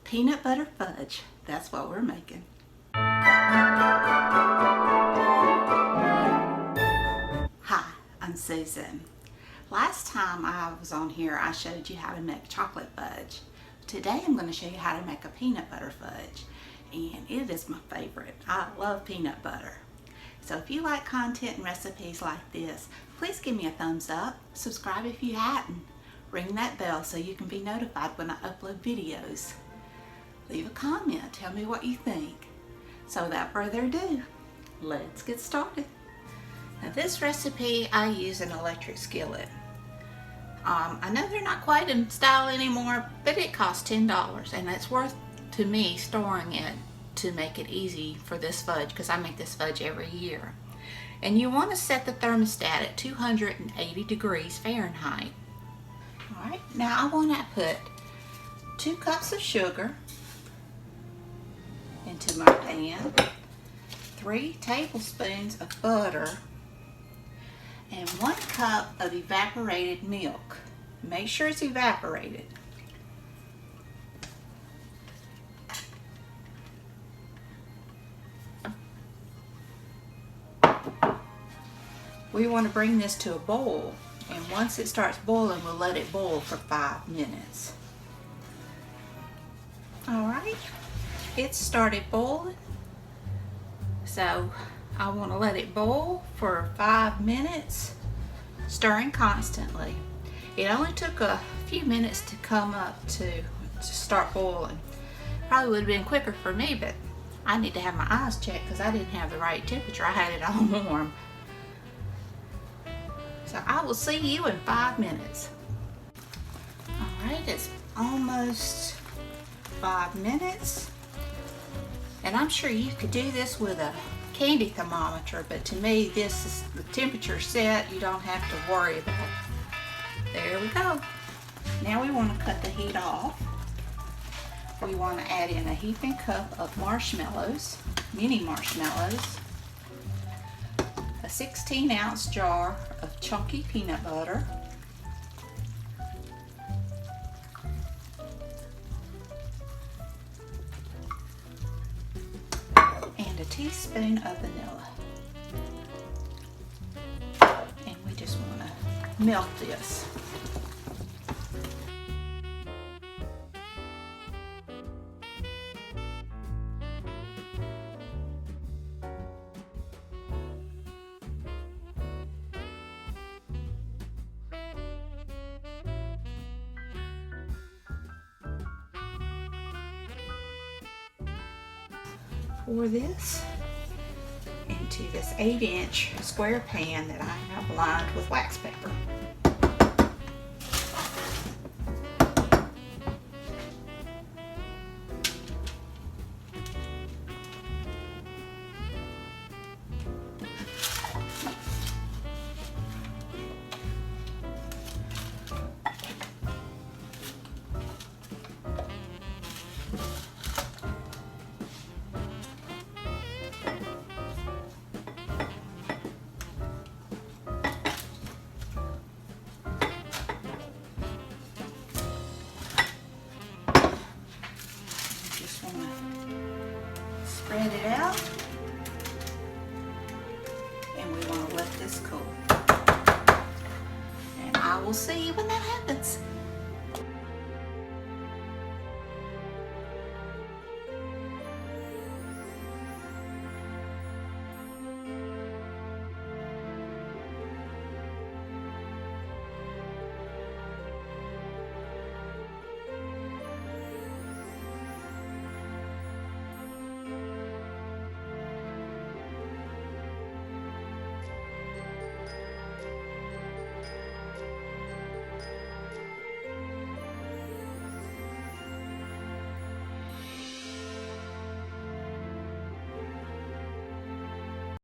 peanut butter fudge. That's what we're making. Hi, I'm Susan. Last time I was on here, I showed you how to make chocolate fudge. Today I'm going to show you how to make a peanut butter fudge, and it is my favorite. I love peanut butter. So if you like content and recipes like this, please give me a thumbs up, subscribe if you hadn't, ring that bell so you can be notified when I upload videos. Leave a comment, tell me what you think. So without further ado, let's get started. Now this recipe, I use an electric skillet. I know they're not quite in style anymore, but it costs $10, and it's worth to me storing it to make it easy for this fudge, because I make this fudge every year. And you want to set the thermostat at 280 degrees Fahrenheit. Alright, now I want to put 2 cups of sugar into my pan, 3 tablespoons of butter, and 1 cup of evaporated milk. Make sure it's evaporated. We want to bring this to a boil, and once it starts boiling, we'll let it boil for 5 minutes. Alright, it started boiling, so I want to let it boil for 5 minutes, stirring constantly. It only took a few minutes to come up to start boiling. Probably would have been quicker for me, but I need to have my eyes checked because I didn't have the right temperature. I had it all warm. So I will see you in 5 minutes. Alright, it's almost 5 minutes. And I'm sure you could do this with a candy thermometer, but to me this is the temperature set. You don't have to worry about it. There we go. Now we want to cut the heat off. We want to add in a heaping cup of marshmallows, mini marshmallows, a 16-ounce jar of chunky peanut butter, and a teaspoon of vanilla. And we just want to melt this. Pour this into this 8-inch square pan that I have lined with wax paper. Spread it out, and we want to let this cool. And I will see you when that happens.